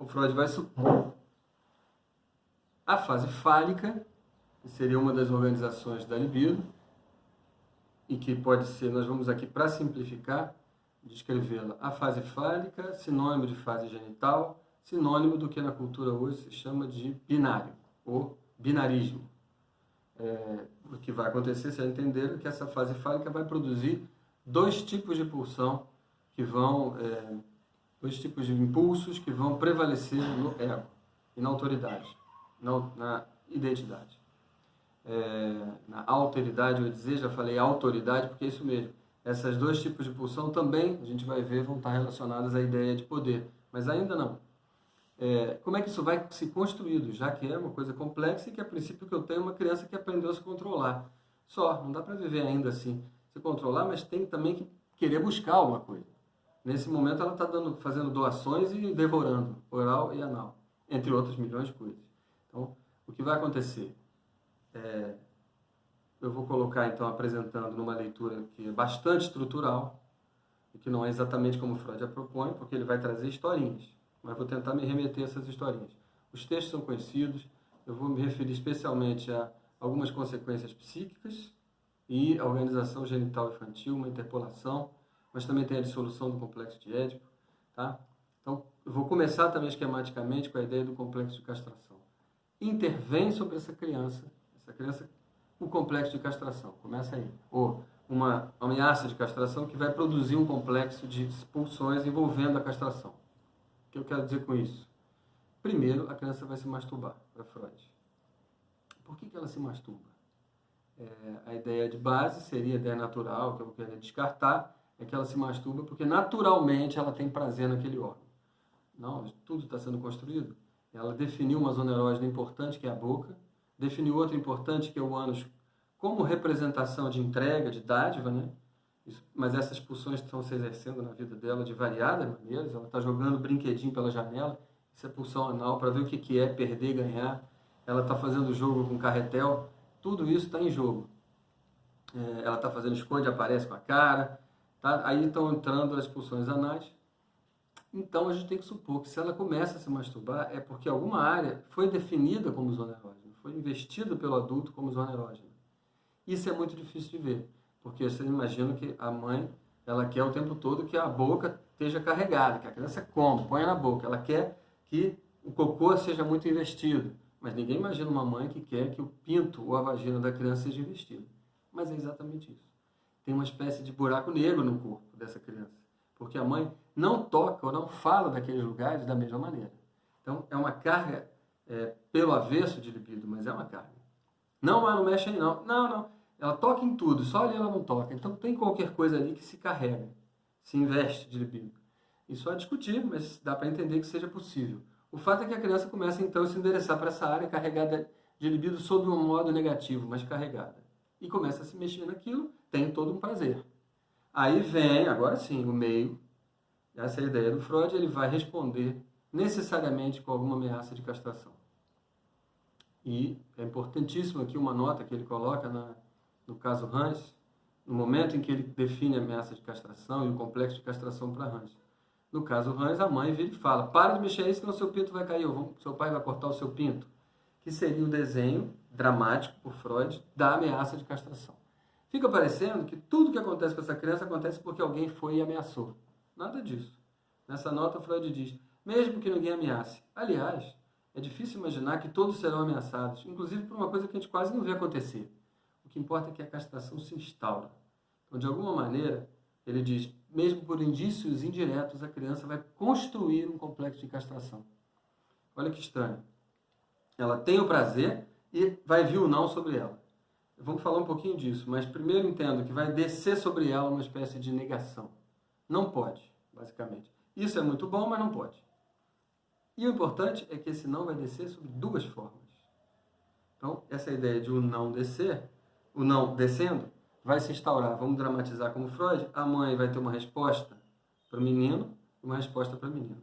o Freud vai supor a fase fálica, que seria uma das organizações da libido, e que pode ser, nós vamos aqui para simplificar, descrevê-la, a fase fálica, sinônimo de fase genital, sinônimo do que na cultura hoje se chama de binário, ou binarismo. O que vai acontecer, se entender, é que essa fase fálica vai produzir dois tipos de pulsão que vão, dois tipos de impulsos que vão prevalecer no ego e na autoridade, na identidade. Na alteridade, eu ia dizer, já falei autoridade, porque é isso mesmo. Esses dois tipos de pulsão também, a gente vai ver, vão estar relacionados à ideia de poder, mas ainda não. Como é que isso vai se construído, já que é uma coisa complexa e que a princípio que eu tenho uma criança que aprendeu a se controlar. Só, não dá para viver ainda assim, se controlar, mas tem também que querer buscar alguma coisa. Nesse momento ela está fazendo doações e devorando, oral e anal, entre outras milhões de coisas. Então, o que vai acontecer? Eu vou colocar, então, apresentando numa leitura que é bastante estrutural, e que não é exatamente como Freud a propõe, porque ele vai trazer historinhas, mas vou tentar me remeter a essas historinhas. Os textos são conhecidos, eu vou me referir especialmente a algumas consequências psíquicas e a organização genital infantil, uma interpolação, mas também tem a dissolução do complexo de Édipo. Tá? Então, eu vou começar também esquematicamente com a ideia do complexo de castração. Intervém sobre essa criança, o complexo de castração, começa aí. Ou uma ameaça de castração que vai produzir um complexo de expulsões envolvendo a castração. O que eu quero dizer com isso? Primeiro, a criança vai se masturbar, para Freud. Por que ela se masturba? A ideia de base seria a ideia natural, que eu vou querer descartar, é que ela se masturba porque naturalmente ela tem prazer naquele órgão. Não, tudo está sendo construído. Ela definiu uma zona erógena importante, que é a boca, definiu outra importante, que é o ânus, como representação de entrega, de dádiva, né? Mas essas pulsões estão se exercendo na vida dela de variadas maneiras. Ela está jogando brinquedinho pela janela, isso é pulsão anal, para ver o que é perder, ganhar. Ela está fazendo jogo com carretel, tudo isso está em jogo. Ela está fazendo esconde, aparece com a cara, tá? Aí estão entrando as pulsões anais. Então a gente tem que supor que se ela começa a se masturbar é porque alguma área foi definida como zona erógena, foi investida pelo adulto como zona erógena. Isso é muito difícil de ver, porque você imagina que a mãe, ela quer o tempo todo que a boca esteja carregada, que a criança coma, ponha na boca, ela quer que o cocô seja muito investido, mas ninguém imagina uma mãe que quer que o pinto ou a vagina da criança seja investido. Mas é exatamente isso. Tem uma espécie de buraco negro no corpo dessa criança, porque a mãe não toca ou não fala daqueles lugares da mesma maneira. Então, é uma carga pelo avesso de libido, mas é uma carga. Não mexe aí não. Não. Ela toca em tudo, só ali ela não toca. Então, tem qualquer coisa ali que se carrega, se investe de libido. Isso é discutir, mas dá para entender que seja possível. O fato é que a criança começa, então, a se endereçar para essa área carregada de libido sob um modo negativo, mas carregada. E começa a se mexer naquilo, tem todo um prazer. Aí vem, agora sim, o meio. Essa é a ideia do Freud, ele vai responder necessariamente com alguma ameaça de castração. E é importantíssimo aqui uma nota que ele coloca no caso Hans, no momento em que ele define a ameaça de castração e o complexo de castração para Hans. No caso Hans, a mãe vira e fala: para de mexer aí, senão seu pinto vai cair, seu pai vai cortar o seu pinto. Que seria o desenho dramático, por Freud, da ameaça de castração. Fica parecendo que tudo que acontece com essa criança acontece porque alguém foi e ameaçou. Nada disso. Nessa nota, Freud diz: mesmo que ninguém ameace. Aliás, é difícil imaginar que todos serão ameaçados, inclusive por uma coisa que a gente quase não vê acontecer. O que importa é que a castração se instaura. Então, de alguma maneira, ele diz, mesmo por indícios indiretos, a criança vai construir um complexo de castração. Olha que estranho. Ela tem o prazer e vai vir o não sobre ela. Vamos falar um pouquinho disso, mas primeiro entendo que vai descer sobre ela uma espécie de negação. Não pode, basicamente. Isso é muito bom, mas não pode. E o importante é que esse não vai descer sob duas formas. Então, essa ideia de o não descer, o não descendo, vai se instaurar. Vamos dramatizar como Freud. A mãe vai ter uma resposta para o menino e uma resposta para a menina.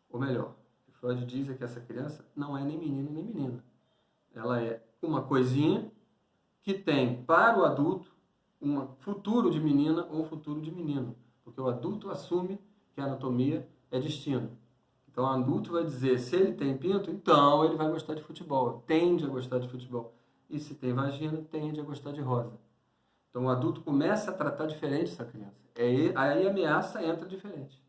Ou melhor, o que Freud diz é que essa criança não é nem menino nem menina. Ela é uma coisinha que tem para o adulto um futuro de menina ou futuro de menino. Porque o adulto assume que a anatomia é destino. Então, o adulto vai dizer, se ele tem pinto, então ele vai gostar de futebol, tende a gostar de futebol. E se tem vagina, tende a gostar de rosa. Então, o adulto começa a tratar diferente essa criança. Aí a ameaça entra diferente.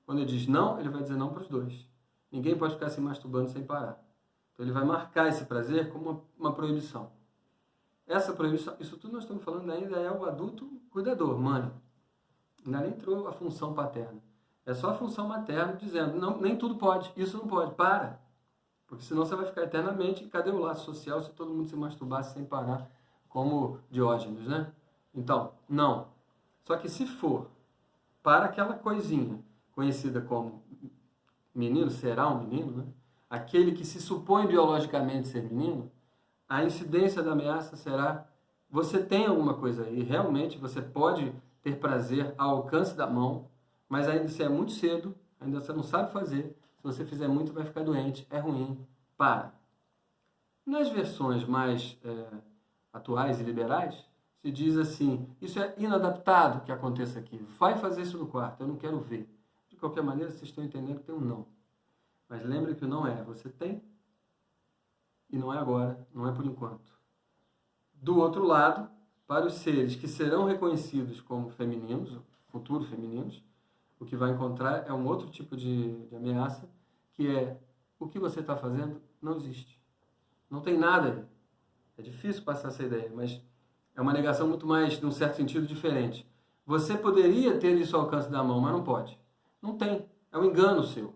Quando ele diz não, ele vai dizer não para os dois. Ninguém pode ficar se masturbando sem parar. Então, ele vai marcar esse prazer como uma proibição. Essa proibição, isso tudo nós estamos falando ainda é o adulto cuidador, mãe. Ainda nem entrou a função paterna. É só a função materna dizendo, não, nem tudo pode, isso não pode, para. Porque senão você vai ficar eternamente, cadê o laço social se todo mundo se masturbasse sem parar, como Diógenes, né? Então, não. Só que se for para aquela coisinha conhecida como menino, será um menino, né? Aquele que se supõe biologicamente ser menino, a incidência da ameaça será, você tem alguma coisa aí, realmente você pode ter prazer ao alcance da mão, mas ainda se é muito cedo, ainda você não sabe fazer, se você fizer muito vai ficar doente, é ruim, para. Nas versões mais atuais e liberais, se diz assim, isso é inadaptado que aconteça aqui, vai fazer isso no quarto, eu não quero ver. De qualquer maneira, vocês estão entendendo que tem um não. Mas lembre que o não é, você tem, e não é agora, não é por enquanto. Do outro lado, para os seres que serão reconhecidos como femininos, futuros femininos, o que vai encontrar é um outro tipo de ameaça, que é o que você está fazendo não existe. Não tem nada aí. É difícil passar essa ideia, mas é uma negação muito mais, num certo sentido, diferente. Você poderia ter isso ao alcance da mão, mas não pode. Não tem. É um engano seu.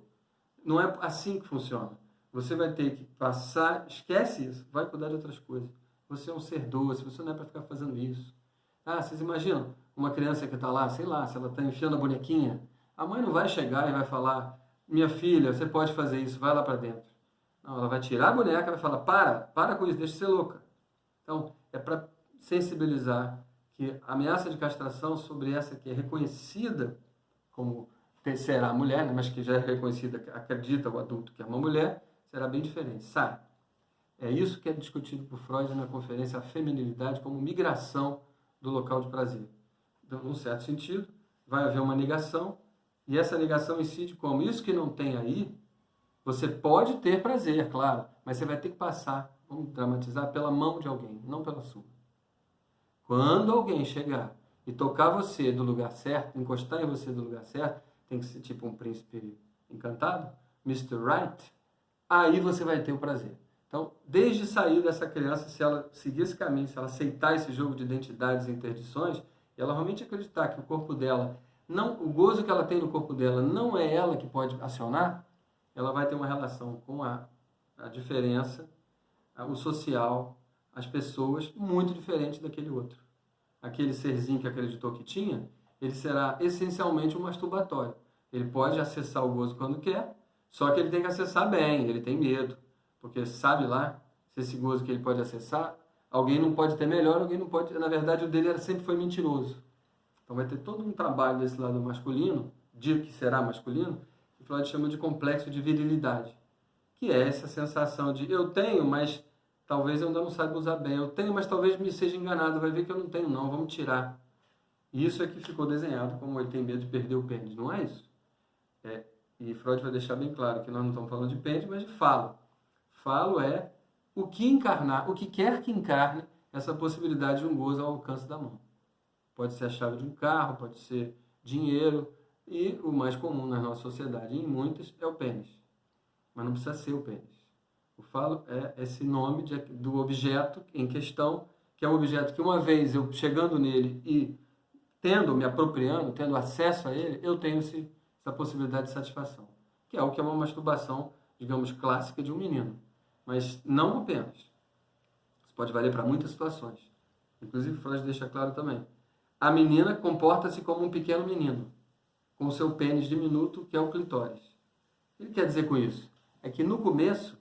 Não é assim que funciona. Você vai ter que passar, esquece isso, vai cuidar de outras coisas. Você é um ser doce, você não é para ficar fazendo isso. Ah, vocês imaginam uma criança que está lá, sei lá, se ela está enfiando a bonequinha, a mãe não vai chegar e vai falar, minha filha, você pode fazer isso, vai lá para dentro. Não, ela vai tirar a boneca e vai falar, para com isso, deixa de ser louca. Então, é para sensibilizar que a ameaça de castração sobre essa que é reconhecida como será a mulher, né, mas que já é reconhecida, acredita o adulto que é uma mulher, será bem diferente. Sai. É isso que é discutido por Freud na conferência A Feminilidade como migração do local de prazer. Então, num certo sentido, vai haver uma negação, e essa negação incide como isso que não tem aí, você pode ter prazer, claro, mas você vai ter que passar, vamos dramatizar, pela mão de alguém, não pela sua. Quando alguém chegar e tocar você do lugar certo, encostar em você do lugar certo, tem que ser tipo um príncipe encantado, Mr. Right, aí você vai ter o prazer. Então, desde sair dessa criança, se ela seguir esse caminho, se ela aceitar esse jogo de identidades e interdições, e ela realmente acreditar que o corpo dela, não, o gozo que ela tem no corpo dela não é ela que pode acionar, ela vai ter uma relação com a diferença, o social, as pessoas, muito diferente daquele outro. Aquele serzinho que acreditou que tinha, ele será essencialmente um masturbatório. Ele pode acessar o gozo quando quer, só que ele tem que acessar bem, ele tem medo. Porque sabe lá, se esse gozo que ele pode acessar, alguém não pode ter melhor, alguém não pode... Na verdade, o dele sempre foi mentiroso. Então vai ter todo um trabalho desse lado masculino, de que será masculino, que Freud chama de complexo de virilidade. Que é essa sensação de eu tenho, mas talvez eu ainda não saiba usar bem. Eu tenho, mas talvez me seja enganado. Vai ver que eu não tenho não, vamos tirar. E isso é que ficou desenhado como ele tem medo de perder o pênis. Não é isso? E Freud vai deixar bem claro que nós não estamos falando de pênis, mas de falo. Falo é o que encarnar, o que quer que encarne essa possibilidade de um gozo ao alcance da mão. Pode ser a chave de um carro, pode ser dinheiro, e o mais comum na nossa sociedade, em muitas, é o pênis. Mas não precisa ser o pênis. O falo é esse nome do objeto em questão, que é um objeto que uma vez eu chegando nele e me apropriando, tendo acesso a ele, eu tenho essa possibilidade de satisfação. Que é o que é uma masturbação, digamos, clássica de um menino. Mas não apenas. Isso pode valer para muitas situações. Inclusive, Freud deixa claro também. A menina comporta-se como um pequeno menino, com o seu pênis diminuto, que é o clitóris. O que ele quer dizer com isso? É que no começo,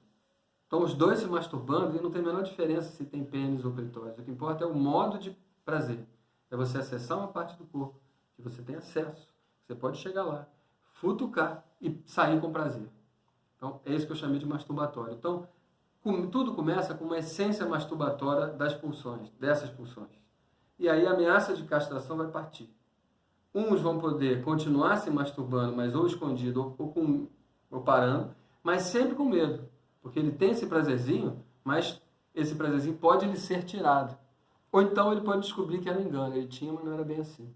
estão os dois se masturbando e não tem a menor diferença se tem pênis ou clitóris. O que importa é o modo de prazer. É você acessar uma parte do corpo que você tem acesso. Você pode chegar lá, futucar e sair com prazer. Então, é isso que eu chamei de masturbatório. Então, tudo começa com uma essência masturbatória dessas pulsões. E aí a ameaça de castração vai partir. Uns vão poder continuar se masturbando, mas ou escondido, ou com vou parando, mas sempre com medo, porque ele tem esse prazerzinho, mas esse prazerzinho pode lhe ser tirado. Ou então ele pode descobrir que era um engano, ele tinha, mas não era bem assim.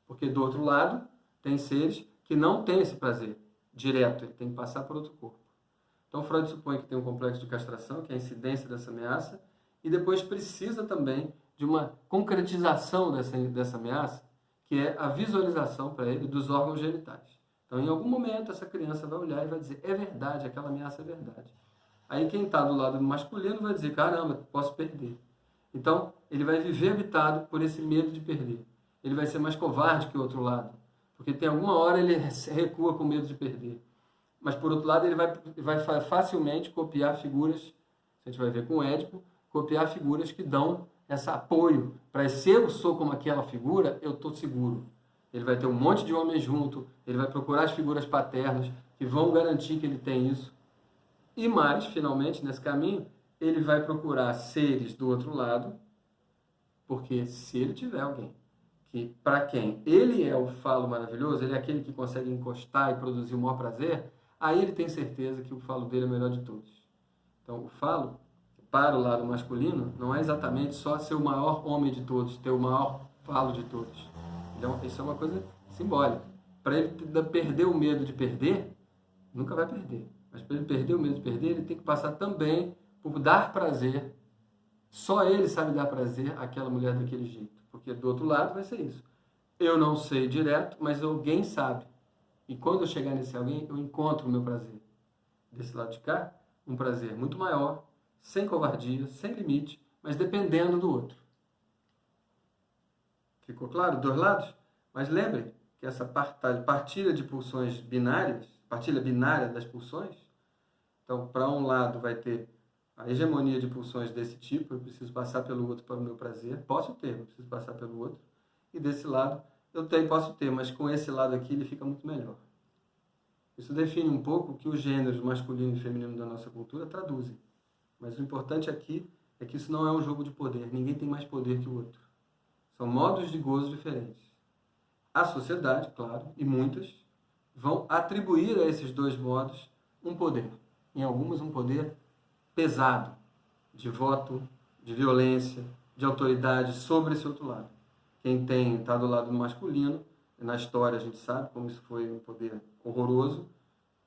Porque do outro lado, tem seres que não têm esse prazer direto, ele tem que passar por outro corpo. Então Freud supõe que tem um complexo de castração, que é a incidência dessa ameaça, e depois precisa também de uma concretização dessa ameaça, que é a visualização para ele dos órgãos genitais. Então, em algum momento, essa criança vai olhar e vai dizer, é verdade, aquela ameaça é verdade. Aí quem está do lado masculino vai dizer, caramba, posso perder. Então, ele vai viver habitado por esse medo de perder. Ele vai ser mais covarde que o outro lado, porque tem alguma hora ele recua com medo de perder. Mas, por outro lado, ele vai facilmente copiar figuras, a gente vai ver com o Édipo, copiar figuras que dão esse apoio. Para se eu sou como aquela figura, eu estou seguro. Ele vai ter um monte de homens junto, ele vai procurar as figuras paternas que vão garantir que ele tem isso. E mais, finalmente, nesse caminho, ele vai procurar seres do outro lado, porque se ele tiver alguém que, para quem ele é o falo maravilhoso, ele é aquele que consegue encostar e produzir o maior prazer, aí ele tem certeza que o falo dele é o melhor de todos. Então, o falo, para o lado masculino, não é exatamente só ser o maior homem de todos, ter o maior falo de todos. Então, isso é uma coisa simbólica. Para ele perder o medo de perder, nunca vai perder. Mas para ele perder o medo de perder, ele tem que passar também por dar prazer. Só ele sabe dar prazer àquela mulher daquele jeito. Porque do outro lado vai ser isso. Eu não sei direto, mas alguém sabe. E quando eu chegar nesse alguém, eu encontro o meu prazer. Desse lado de cá, um prazer muito maior, sem covardia, sem limite, mas dependendo do outro. Ficou claro? Dois lados? Mas lembrem que essa partilha de pulsões binárias, partilha binária das pulsões, então, para um lado vai ter a hegemonia de pulsões desse tipo, eu preciso passar pelo outro para o meu prazer, posso ter, eu preciso passar pelo outro, e desse lado eu posso ter, mas com esse lado aqui ele fica muito melhor. Isso define um pouco o que os gêneros masculino e feminino da nossa cultura traduzem. Mas o importante aqui é que isso não é um jogo de poder, ninguém tem mais poder que o outro. São modos de gozo diferentes. A sociedade, claro, e muitas, vão atribuir a esses dois modos um poder. Em algumas, um poder pesado, de voto, de violência, de autoridade sobre esse outro lado. Quem está do lado masculino, na história a gente sabe como isso foi um poder horroroso,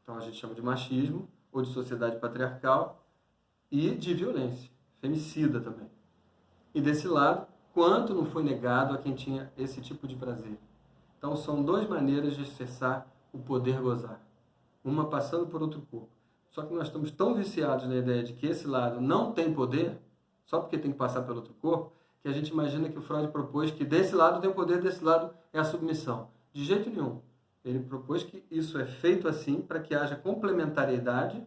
então a gente chama de machismo, ou de sociedade patriarcal, e de violência, femicida também. E desse lado, quanto não foi negado a quem tinha esse tipo de prazer. Então são duas maneiras de acessar o poder gozar. Uma passando por outro corpo. Só que nós estamos tão viciados na ideia de que esse lado não tem poder, só porque tem que passar pelo outro corpo, que a gente imagina que o Freud propôs que desse lado tem o poder, desse lado é a submissão. De jeito nenhum. Ele propôs que isso é feito assim para que haja complementariedade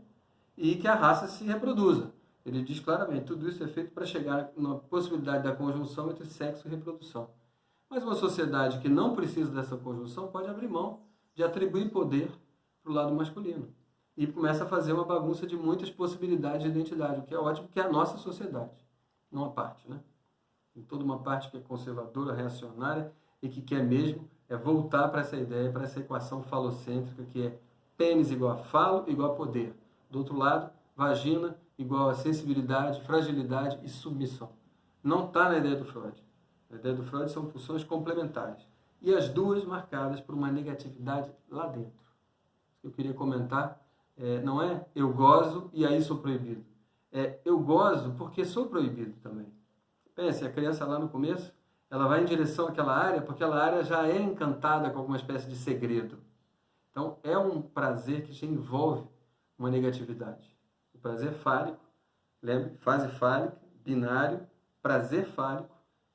e que a raça se reproduza. Ele diz claramente, tudo isso é feito para chegar na possibilidade da conjunção entre sexo e reprodução. Mas uma sociedade que não precisa dessa conjunção pode abrir mão de atribuir poder para o lado masculino. E começa a fazer uma bagunça de muitas possibilidades de identidade, o que é ótimo, que é a nossa sociedade. Não a parte, né? Tem toda uma parte que é conservadora, reacionária, e que quer mesmo voltar para essa ideia, para essa equação falocêntrica, que é pênis igual a falo igual a poder. Do outro lado, vagina igual a sensibilidade, fragilidade e submissão. Não está na ideia do Freud. A ideia do Freud são pulsões complementares. E as duas marcadas por uma negatividade lá dentro. Eu queria comentar, não é eu gozo e aí sou proibido. É eu gozo porque sou proibido também. Pense, a criança lá no começo, ela vai em direção àquela área, porque aquela área já é encantada com alguma espécie de segredo. Então, é um prazer que já envolve uma negatividade. O prazer fálico, lembre, fase fálica, binário, prazer fálico,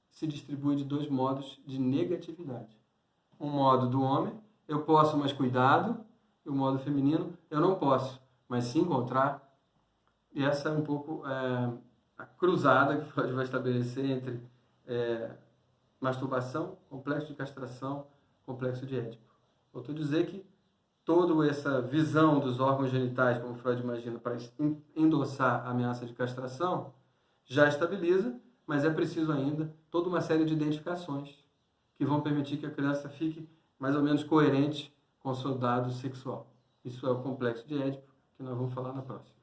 se distribui de dois modos de negatividade. Um modo do homem, eu posso, mas cuidado, e o modo feminino, eu não posso, mas se encontrar. E essa é um pouco a cruzada que Freud vai estabelecer entre masturbação, complexo de castração, complexo de Édipo. Volto a dizer que toda essa visão dos órgãos genitais, como Freud imagina, para endossar a ameaça de castração, já estabiliza, mas é preciso ainda toda uma série de identificações que vão permitir que a criança fique mais ou menos coerente com o seu dado sexual. Isso é o complexo de Édipo, que nós vamos falar na próxima.